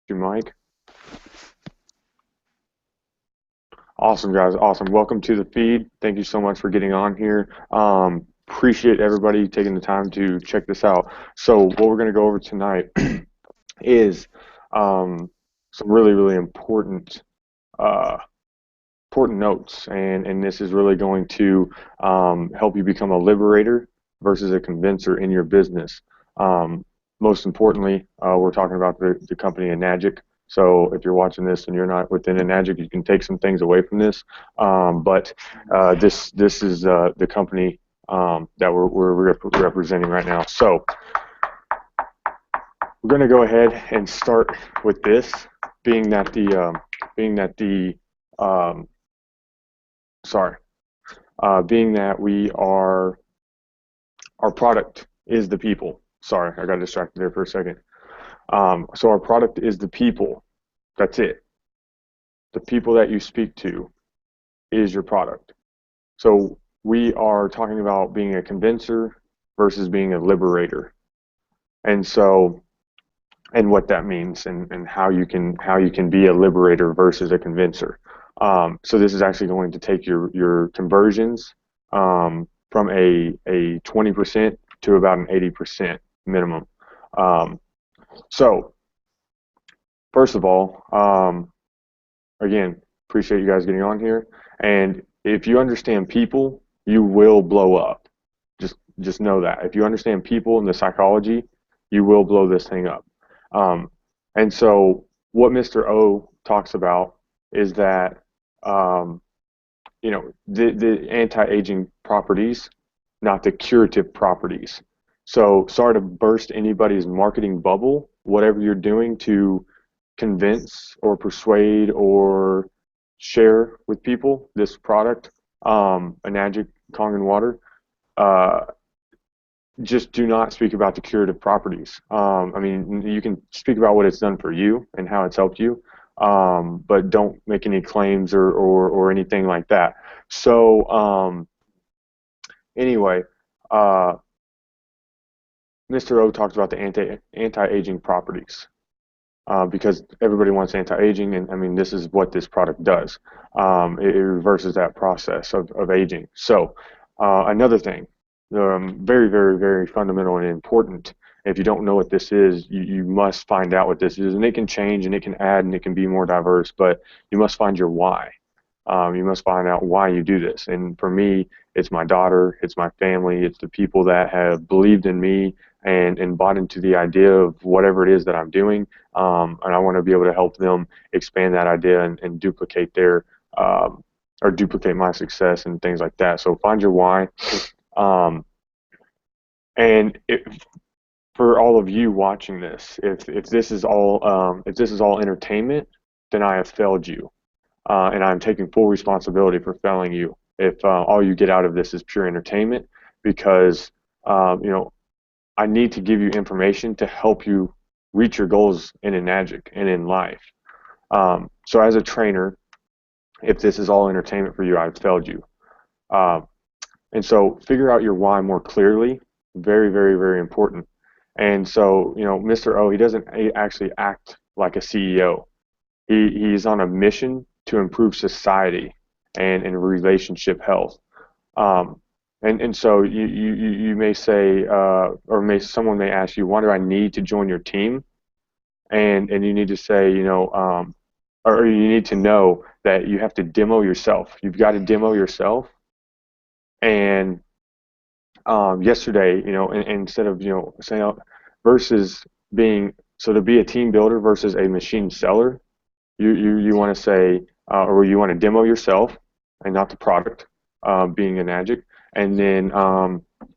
Your mic. Awesome, guys. Awesome. Welcome to the feed. Thank you so much for getting on here. Appreciate everybody taking the time to check this out. So what we're going to go over tonight is some really, really uh, important notes, and this is really going to help you become a liberator versus a convincer in your business. Most importantly, we're talking about the company Enagic. So if you're watching this and you're not within Enagic, you can take some things away from this. But this is the company that we're representing right now. So we're going to go ahead and start with this, being that um, sorry, being that our product is the people. Sorry, I got distracted there for a second. So our product is the people. That's it. The people that you speak to is your product. So we are talking about being a convincer versus being a liberator. And so, and what that means, and how you can be a liberator versus a convincer. So this is actually going to take your conversions from a 20% to about an 80% minimum. So first of all, again, appreciate you guys getting on here. And if you understand people, you will blow up. Just know that. If you understand people and the psychology, you will blow this thing up. And so what Mr. O talks about is that the anti-aging properties, not the curative properties. So sorry to burst anybody's marketing bubble. Whatever you're doing to convince or persuade or share with people this product, Enagic Kangen water, uh, just do not speak about the curative properties. I mean, you can speak about what it's done for you and how it's helped you, but don't make any claims or anything like that. So anyway, uh, Mr. O talks about the anti-aging properties. Because everybody wants anti-aging, and I mean, this is what this product does. It reverses that process of aging. So another thing, very, very, very fundamental and important. If you don't know what this is, you must find out what this is, and it can change, and it can add, and it can be more diverse, but you must find your why. You must find out why you do this. And for me, it's my daughter, it's my family, it's the people that have believed in me and bought into the idea of whatever it is that I'm doing. And I want to be able to help them expand that idea and duplicate or duplicate my success and things like that. So find your why. And for all of you watching this, if this is all entertainment, then I have failed you. And I'm taking full responsibility for failing you if all you get out of this is pure entertainment, because I need to give you information to help you reach your goals in Enagic and in life. So as a trainer, if this is all entertainment for you, I've failed you. And so figure out your why more clearly. Very, very, very important. And so, Mr. O, he doesn't actually act like a CEO. He's on a mission to improve society and relationship health. And so you may say, someone may ask you, why do I need to join your team? And you need to say, or you need to know that you have to demo yourself. You've got to demo yourself. And yesterday, instead of saying versus being, so to be a team builder versus a machine seller, you want to say, or you want to demo yourself and not the product, being Enagic. And then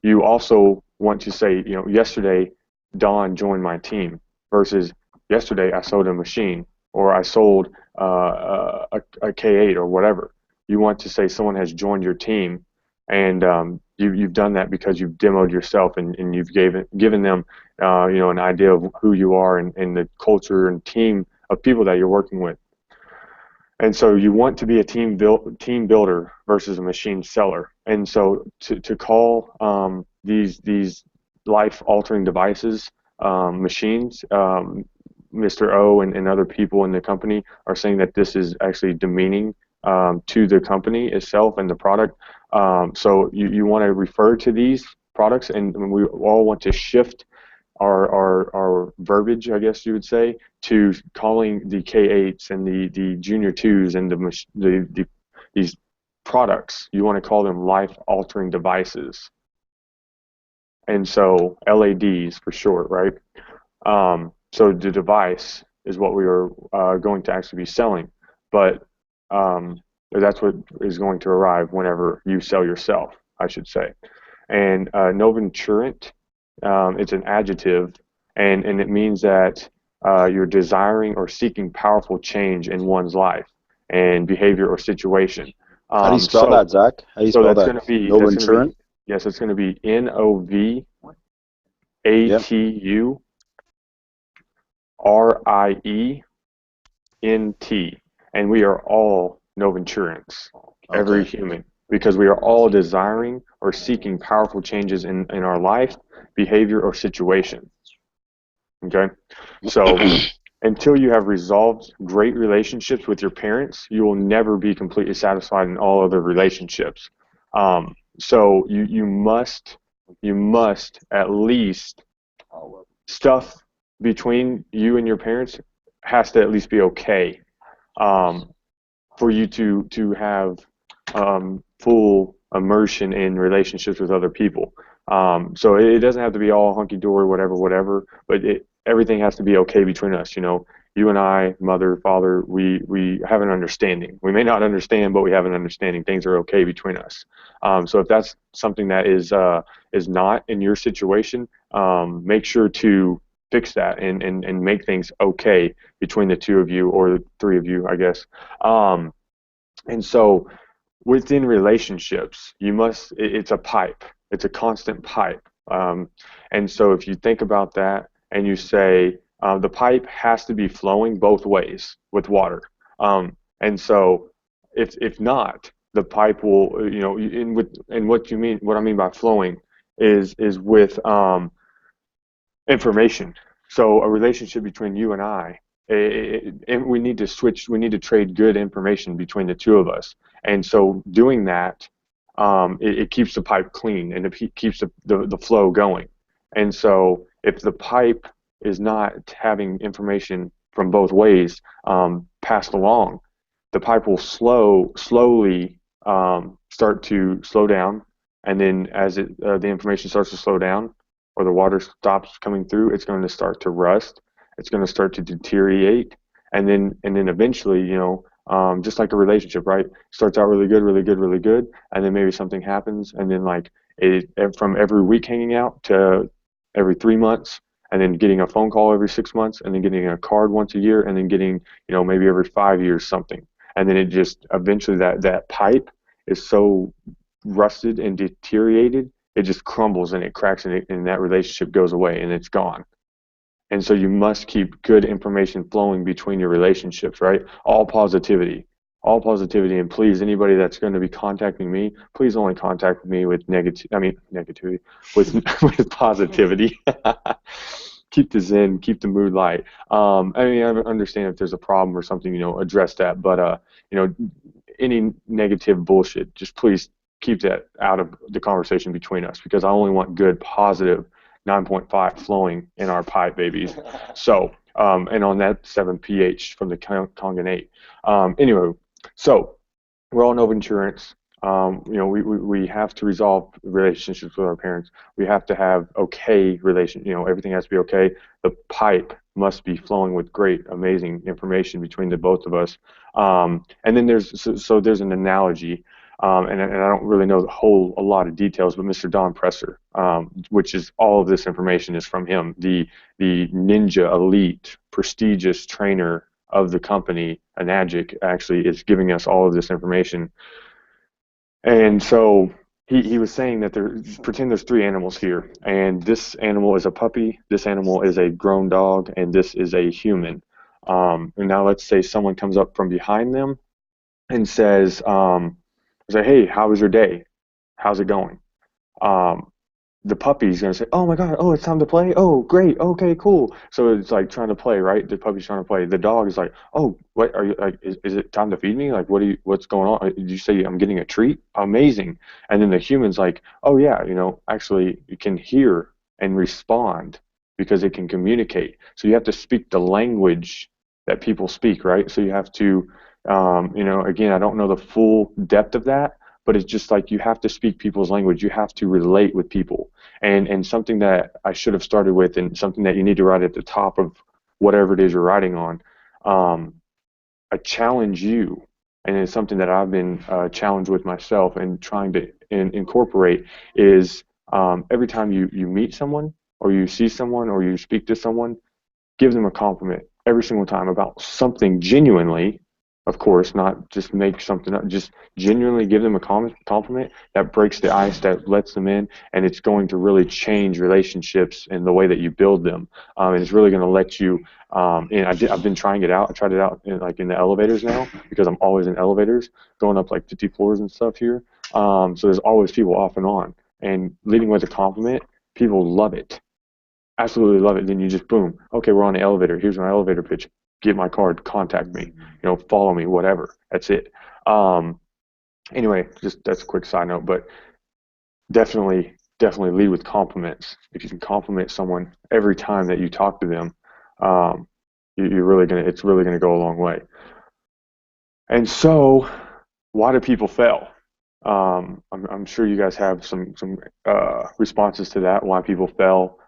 you also want to say, yesterday Don joined my team versus yesterday I sold a machine, or I sold a K8 or whatever. You want to say someone has joined your team, and you've done that because you've demoed yourself and you've given them an idea of who you are and the culture and team of people that you're working with. And so you want to be a team builder versus a machine seller. And so to call these life-altering devices machines, Mr. O and other people in the company are saying that this is actually demeaning to the company itself and the product. So you want to refer to these products, and we all want to shift our verbiage, I guess you would say, to calling the K8s and the Junior 2s and these products, you want to call them life-altering devices. And so LADs for short, right? So the device is what we are going to actually be selling, but that's what is going to arrive whenever you sell yourself, I should say. And noventurant, it's an adjective, and it means that you're desiring or seeking powerful change in one's life and behavior or situation. How do you Um, spell so that, Zach? How do you so spell that's that? going to be Nova Insurance? yes, it's going to be Noventurient, and we are all Noventurants, every Okay. human, because we are all desiring or seeking powerful changes in our life, behavior, or situation. Okay, so until you have resolved great relationships with your parents, you will never be completely satisfied in all other relationships. So you must at least stuff between you and your parents has to at least be okay um, for you to have full immersion in relationships with other people. So it doesn't have to be all hunky dory, whatever, but everything has to be okay between us. You and I, mother, father, we have an understanding. We may not understand, but we have an understanding. Things are okay between us. So if that's something that is not in your situation, make sure to fix that and make things okay between the two of you or the three of you, I guess. Um, and so within relationships, it's a pipe. It's a constant pipe. And so if you think about that and you say the pipe has to be flowing both ways with water. And so if not, the pipe will, and what I mean by flowing is with information. So a relationship between you and I, we need to switch. We need to trade good information between the two of us. And so doing that, it keeps the pipe clean and it keeps the flow going. And so if the pipe is not having information from both ways passed along, the pipe will slowly start to slow down, and then as the information starts to slow down, or the water stops coming through, it's going to start to rust. It's going to start to deteriorate, and then eventually, just like a relationship, right? Starts out really good, really good, really good, and then maybe something happens, and then like from every week hanging out to every 3 months, and then getting a phone call every 6 months, and then getting a card once a year, and then getting maybe every 5 years something, and then it just eventually that pipe is so rusted and deteriorated, it just crumbles and it cracks, and that relationship goes away and it's gone. And so you must keep good information flowing between your relationships, right? All positivity. And please, anybody that's going to be contacting me, please only contact me with negativity, with with positivity. Keep the zen, keep the mood light. I understand if there's a problem or something, address that. But you know, any negative bullshit, just please keep that out of the conversation between us, because I only want good, positive 9.5 flowing in our pipe, babies. So, and on that 7 pH from the Kangen 8. Anyway, so we're all Nova Insurance. We have to resolve relationships with our parents. We have to have okay everything has to be okay. The pipe must be flowing with great, amazing information between the both of us. And then there's an analogy, and I don't really know a lot of details, but Mr. Don Presser, which is all of this information is from him, the ninja elite prestigious trainer of the company, Anagic, actually is giving us all of this information. And so he was saying that pretend there's three animals here, and this animal is a puppy, this animal is a grown dog, and this is a human. And now let's say someone comes up from behind them and says, "Hey, how was your day? How's it going?" Um, the puppy's gonna say, "Oh my God, oh it's time to play. Oh great, okay cool." So it's like trying to play, right? The puppy's trying to play. The dog is like, "Oh, what are you like? Is it time to feed me? Like, what's going on? Did you say I'm getting a treat? Amazing." And then the human's like, "Oh yeah, actually it can hear and respond because it can communicate. So you have to speak the language that people speak, right? So you have to, again, I don't know the full depth of that, but it's just like you have to speak people's language. You have to relate with people. And something that I should have started with, and something that you need to write at the top of whatever it is you're writing on, um, I challenge you, and it's something that I've been challenged with myself and trying to incorporate is every time you meet someone or you see someone or you speak to someone, give them a compliment every single time about something genuinely, of course, not just make something up, just genuinely give them a compliment that breaks the ice, that lets them in, and it's going to really change relationships and the way that you build them. And it's really going to let you, and I've been trying it out. I tried it out in the elevators now because I'm always in elevators going up like 50 floors and stuff here. So there's always people off and on. And leading with a compliment, people love it, absolutely love it. Then you just boom. Okay, we're on the elevator. Here's my elevator pitch. Get my card. Contact me. Follow me. Whatever. That's it. Um, anyway, just that's a quick side note, but definitely lead with compliments. If you can compliment someone every time that you talk to them, um, you're really gonna. It's really gonna go a long way. And so, why do people fail? I'm sure you guys have some responses to that. Why people fail,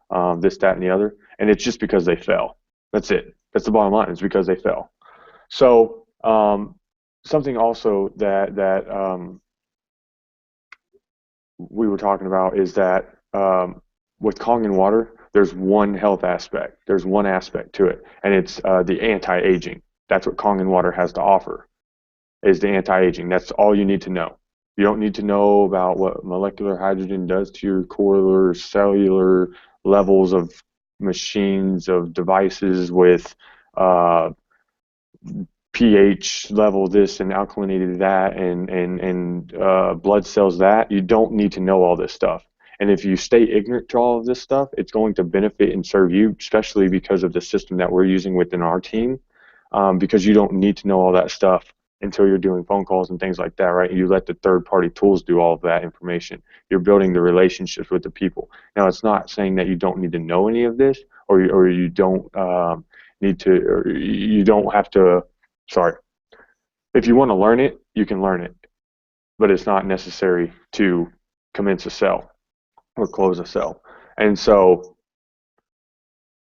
this, that, and the other, and it's just because they fail. That's it. That's the bottom line. It's because they fail. So something also that we were talking about is that with Kangen water, there's one health aspect. There's one aspect to it, and it's the anti-aging. That's what Kangen water has to offer, is the anti-aging. That's all you need to know. You don't need to know about what molecular hydrogen does to your core cellular levels of machines, of devices with uh, pH level this and alkalinity that and blood cells that. You don't need to know all this stuff. And if you stay ignorant to all of this stuff, it's going to benefit and serve you, especially because of the system that we're using within our team, because you don't need to know all that stuff until you're doing phone calls and things like that, right? You let the third party tools do all of that information. You're building the relationships with the people. Now, it's not saying that you don't need to know any of this, or you don't need to, or you don't have to. Sorry, if you want to learn it, you can learn it, but it's not necessary to commence a sell or close a sell. And so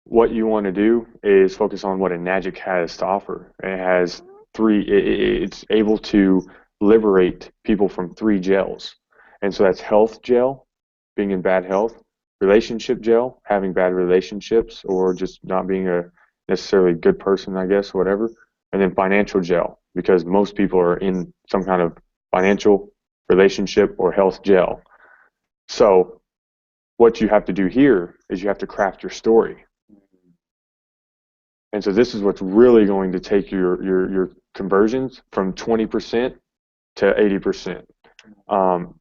what you want to do is focus on what a Enagic has to offer. It has it's able to liberate people from three jails. And so that's health jail, being in bad health, relationship jail, having bad relationships, or just not being a necessarily good person, I guess, whatever. And then financial jail, because most people are in some kind of financial, relationship, or health jail. So what you have to do here is you have to craft your story. And so this is what's really going to take your conversions from 20% to 80%.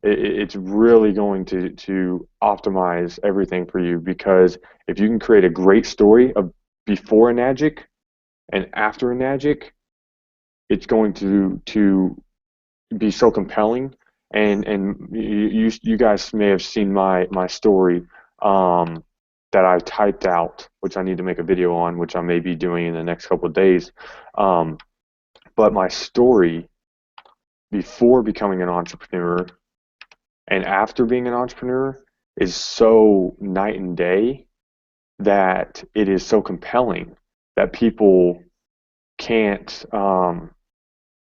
It's really going to optimize everything for you, because if you can create a great story of before a Enagic and after a Enagic, it's going to be so compelling. And you guys may have seen my story that I typed out, which I need to make a video on, which I may be doing in the next couple of days. But my story before becoming an entrepreneur and after being an entrepreneur is so night and day that it is so compelling that people can't,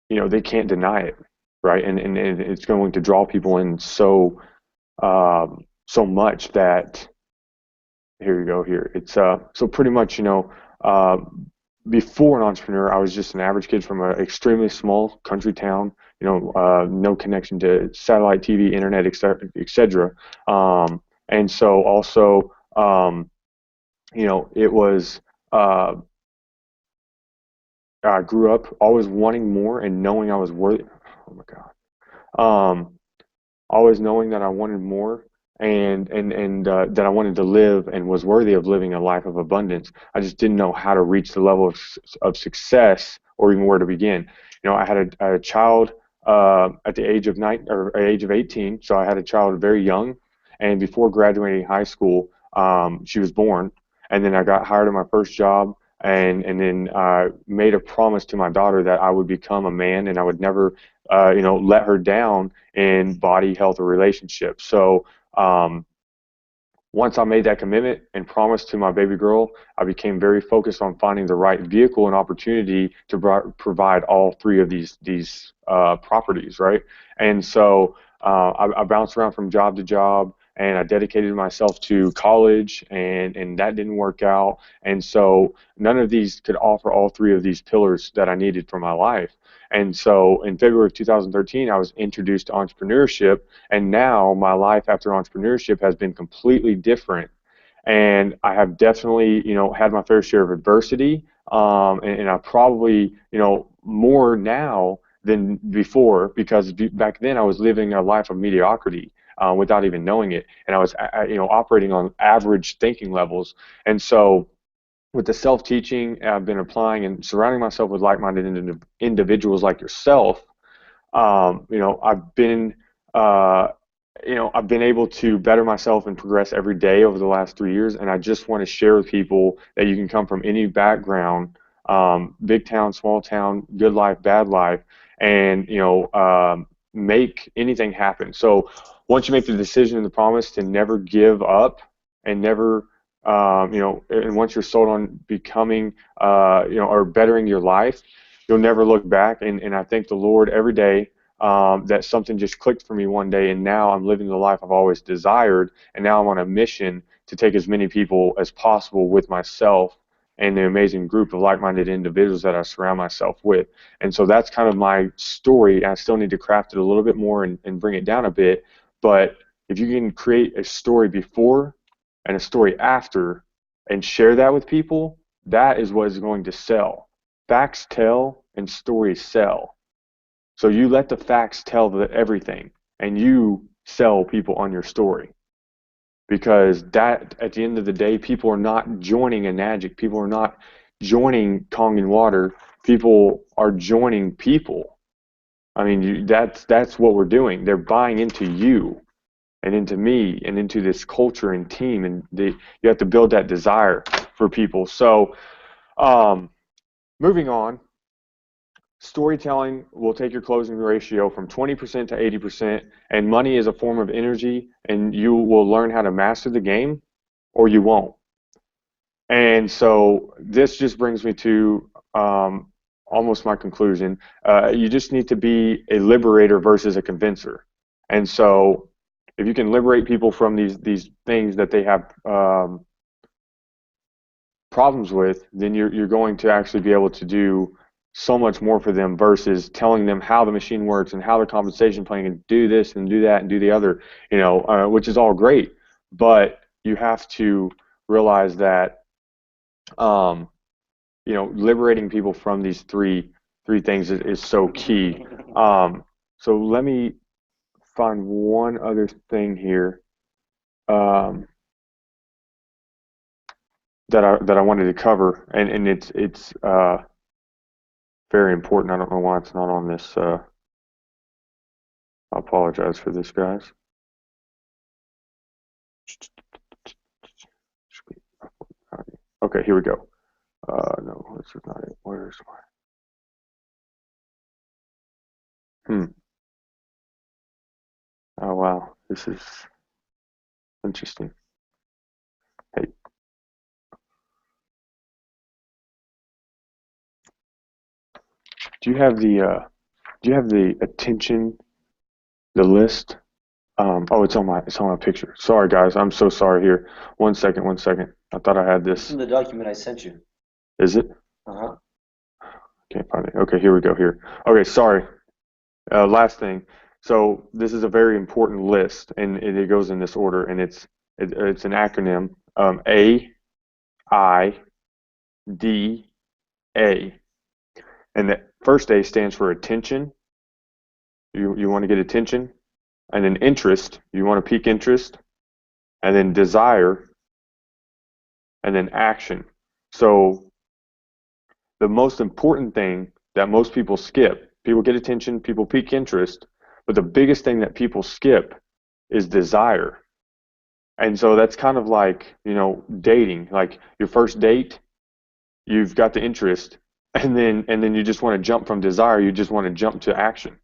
they can't deny it, right? And it's going to draw people in so much that here you go here. It's so pretty much, uh, before an entrepreneur, I was just an average kid from an extremely small country town, no connection to satellite TV, internet, et cetera. And so also, it was, uh, I grew up always wanting more and knowing I was worthy. Oh my God. Always knowing that I wanted more and that I wanted to live and was worthy of living a life of abundance. I just didn't know how to reach the level of success or even where to begin. I had a child at the age of 18, so I had a child very young, and before graduating high school, she was born, and then I got hired at my first job. And then made a promise to my daughter that I would become a man and I would never, let her down in body, health, or relationships. So um, once I made that commitment and promised to my baby girl, I became very focused on finding the right vehicle and opportunity to provide all three of these properties, right? And so I bounced around from job to job, and I dedicated myself to college, and that didn't work out. And so none of these could offer all three of these pillars that I needed for my life. And so in February of 2013, I was introduced to entrepreneurship, and now my life after entrepreneurship has been completely different. And I have definitely, had my fair share of adversity, and I probably, more now than before, because back then I was living a life of mediocrity without even knowing it, and I was, operating on average thinking levels. And so with the self-teaching I've been applying and surrounding myself with like-minded individuals like yourself, I've been, uh, I've been able to better myself and progress every day over the last 3 years. And I just want to share with people that you can come from any background, big town, small town, good life, bad life, and, make anything happen. So once you make the decision and the promise to never give up and never, and once you're sold on becoming, or bettering your life, you'll never look back. And I thank the Lord every day that something just clicked for me one day, and now I'm living the life I've always desired, and now I'm on a mission to take as many people as possible with myself and the amazing group of like-minded individuals that I surround myself with. And so that's kind of my story. I still need to craft it a little bit more and bring it down a bit, but if you can create a story before and a story after and share that with people, that is what is going to sell. Facts tell and stories sell. So you let the facts tell everything, and you sell people on your story. Because that, at the end of the day, people are not joining a Enagic. People are not joining Kangen Water. People are joining people. I mean, that's what we're doing. They're buying into you and into me and into this culture and team, and you have to build that desire for people. So, moving on. Storytelling will take your closing ratio from 20% to 80%, and money is a form of energy, and you will learn how to master the game or you won't. And so this just brings me to almost my conclusion. You just need to be a liberator versus a convincer. And so if you can liberate people from these things that they have problems with, then you're going to actually be able to do so much more for them versus telling them how the machine works and how the compensation plan can do this and do that and do the other, which is all great. But you have to realize that, liberating people from these three things is so key. So let me find one other thing here. That I wanted to cover, and it's very important. I don't know why it's not on this. I apologize for this, guys. Okay, here we go. No, this is not it. Where's my? Oh wow, this is interesting. Hey, do you have the attention, the list? Oh, it's on my picture. Sorry, guys. I'm so sorry here. One second, one second. I thought I had It's this. in the document I sent you. Is it? Uh-huh. Can't find it. Okay, here we go here. Okay, sorry. Last thing. So this is a very important list, and it goes in this order, and it's an acronym. A, I, D, A, and the first A stands for attention. You want to get attention, and then interest. You want to pique interest. and then desire, and then action. So the most important thing that most people skip, people get attention, people pique interest, but the biggest thing that people skip is desire. And so that's kind of like, dating, like your first date, you've got the interest, and then you just want to jump from desire, you just want to jump to action.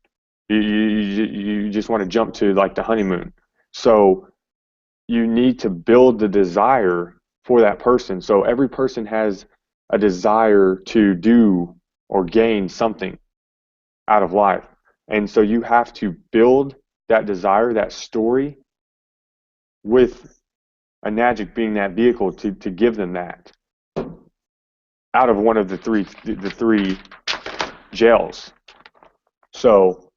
You just want to jump to like the honeymoon. So you need to build the desire for that person. So every person has a desire to do or gain something out of life. And so you have to build that desire, that story, with a magic being that vehicle to give them that out of one of the three jails. So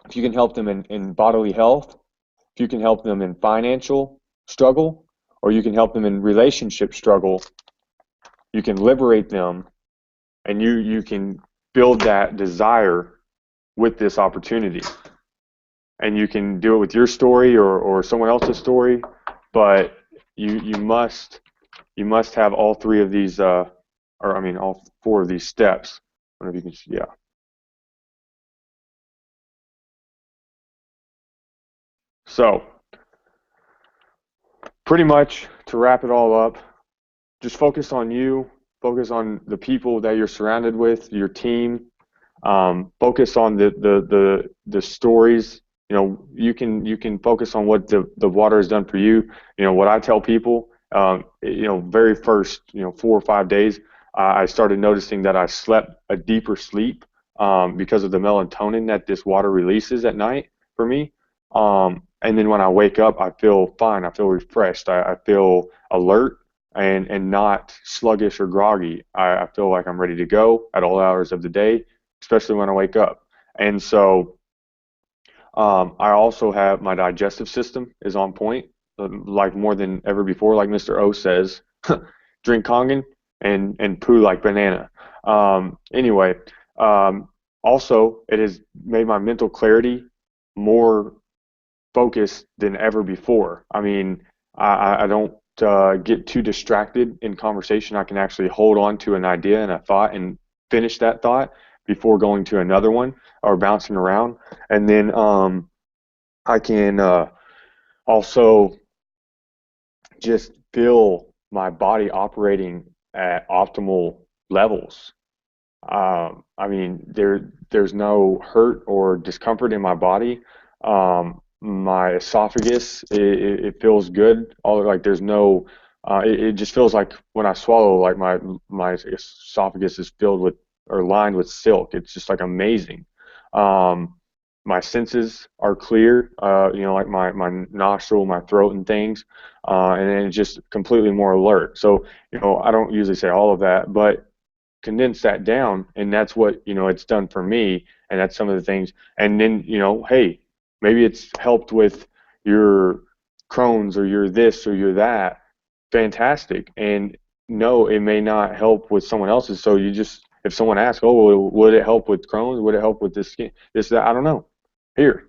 if you can help them in bodily health, if you can help them in financial struggle, or you can help them in relationship struggle, you can liberate them, and you can build that desire with this opportunity. And you can do it with your story or someone else's story, but you must have all three of these all four of these steps. I don't know if you can, yeah. So pretty much to wrap it all up, just focus on you, focus on the people that you're surrounded with, your team. Focus on the stories. You can focus on what the water has done for you. What I tell people, very first 4 or 5 days, I started noticing that I slept a deeper sleep because of the melatonin that this water releases at night for me. And then when I wake up, I feel fine. I feel refreshed. I feel alert and not sluggish or groggy. I feel like I'm ready to go at all hours of the day, especially when I wake up. And so I also have my digestive system is on point, like more than ever before. Like Mr. O says, drink Kangen and poo like banana. Anyway, also it has made my mental clarity more focused than ever before. I mean, I don't get too distracted in conversation. I can actually hold on to an idea and a thought and finish that thought before going to another one or bouncing around. And then I can also just feel my body operating at optimal levels. I mean, there's no hurt or discomfort in my body. My esophagus, it feels good. All like there's no, it just feels like when I swallow, like my esophagus is filled with or lined with silk. It's just like amazing. Um, my senses are clear. Like my nostril, my throat, and things, and then it's just completely more alert. So I don't usually say all of that, but condense that down, and that's what it's done for me, and that's some of the things. And then hey, maybe it's helped with your Crohn's or your this or your that. Fantastic. And no, it may not help with someone else's. So you just, if someone asks, oh, well, would it help with Crohn's, would it help with this skin, this that, I don't know. Here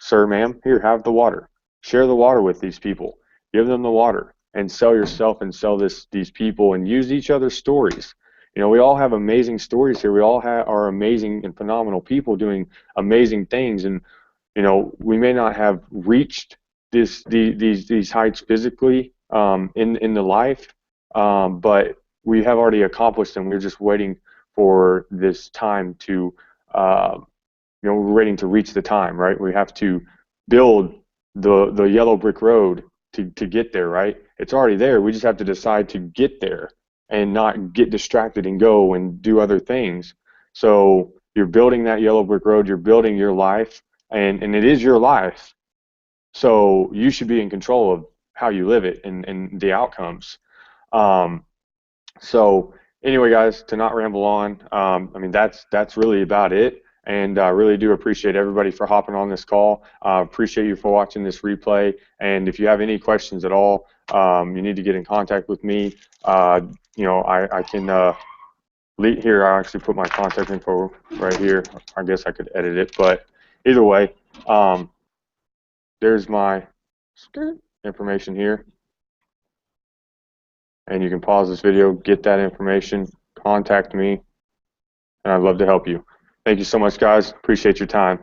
sir, ma'am, here, have the water. Share the water with these people. Give them the water and sell yourself and sell these people, and use each other's stories. We all have amazing stories here. We all are amazing and phenomenal people doing amazing things. And we may not have reached these heights physically in the life, but we have already accomplished them. We're just waiting for this time to uh, we're waiting to reach the time, right? We have to build the yellow brick road to get there, right? It's already there. We just have to decide to get there and not get distracted and go and do other things. So you're building that yellow brick road, you're building your life, and it is your life. So you should be in control of how you live it and the outcomes. Um, so anyway, guys, to not ramble on, I mean, that's really about it. And I really do appreciate everybody for hopping on this call. Appreciate you for watching this replay. And if you have any questions at all, you need to get in contact with me. I can here. I actually put my contact info right here. I guess I could edit it, but either way, there's my information here, and you can pause this video, get that information, contact me, and I'd love to help you. Thank you so much, guys. Appreciate your time.